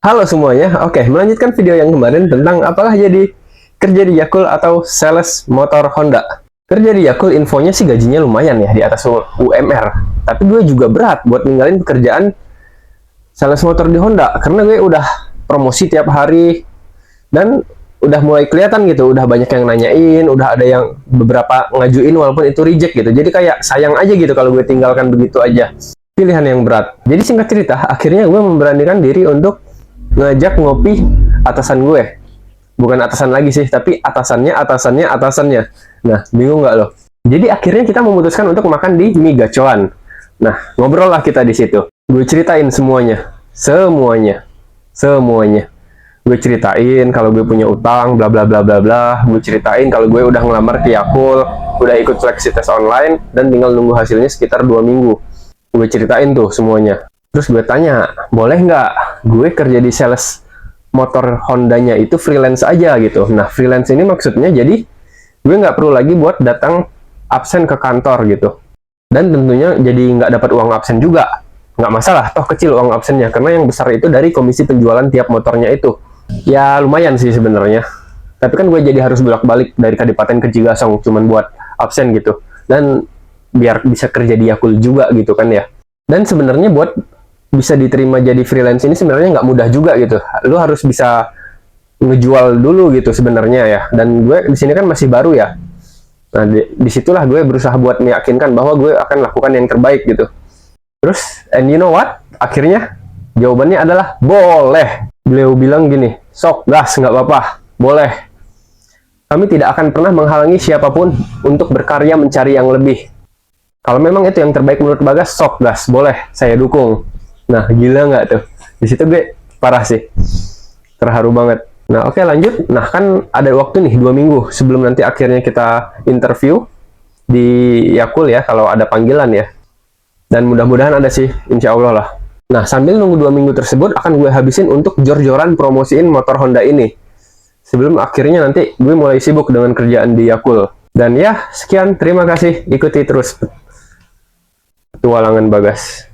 Halo semuanya, oke melanjutkan video yang kemarin tentang apakah jadi kerja di Yakult atau sales motor Honda. Kerja di Yakult infonya sih gajinya lumayan ya, di atas UMR. Tapi gue juga berat buat ninggalin pekerjaan sales motor di Honda, karena gue udah promosi tiap hari, dan udah mulai kelihatan gitu, udah banyak yang nanyain, udah ada yang beberapa ngajuin walaupun itu reject gitu. Jadi kayak sayang aja gitu kalau gue tinggalkan begitu aja. Pilihan yang berat. Jadi singkat cerita, akhirnya gue memberanikan diri untuk ngajak ngopi atasan gue. Bukan atasan lagi sih, tapi atasannya. Nah, bingung nggak lo? Jadi akhirnya kita memutuskan untuk makan di mie gacoan. Nah, ngobrol lah kita di situ. Gue ceritain semuanya. Gue ceritain kalau gue punya utang, bla bla bla bla bla. Gue ceritain kalau gue udah ngelamar ke Yakult, udah ikut seleksi tes online, dan tinggal nunggu hasilnya sekitar 2 minggu. Gue ceritain tuh semuanya. Terus gue tanya, boleh nggak gue kerja di sales motor Hondanya itu freelance aja gitu. Nah, freelance ini maksudnya jadi gue nggak perlu lagi buat datang absen ke kantor gitu. Dan tentunya jadi nggak dapat uang absen juga. Nggak masalah, toh kecil uang absennya. Karena yang besar itu dari komisi penjualan tiap motornya itu. Ya lumayan sih sebenarnya. Tapi kan gue jadi harus bolak-balik dari Kadipaten ke Cigasong cuman buat absen gitu. Dan biar bisa kerja di Yakult juga gitu kan ya. Dan sebenarnya buat bisa diterima jadi freelance ini sebenarnya nggak mudah juga gitu. Lu harus bisa ngejual dulu gitu sebenarnya ya. Dan gue di sini kan masih baru ya. Nah, disitulah gue berusaha buat meyakinkan bahwa gue akan lakukan yang terbaik gitu. Terus, and you know what? Akhirnya jawabannya adalah boleh. Beliau bilang gini, sok gas nggak apa-apa, boleh. Kami tidak akan pernah menghalangi siapapun untuk berkarya mencari yang lebih. Kalau memang itu yang terbaik menurut Bagas, sok gas, boleh, saya dukung. Nah, gila nggak tuh? Di situ gue parah sih. Terharu banget. Nah, oke lanjut. Nah, kan ada waktu nih 2 minggu sebelum nanti akhirnya kita interview di Yakult ya, kalau ada panggilan ya. Dan mudah-mudahan ada sih, insya Allah lah. Nah, sambil nunggu 2 minggu tersebut akan gue habisin untuk jor-joran promosiin motor Honda ini. Sebelum akhirnya nanti gue mulai sibuk dengan kerjaan di Yakult. Dan ya, sekian. Terima kasih. Ikuti terus petualangan Bagas.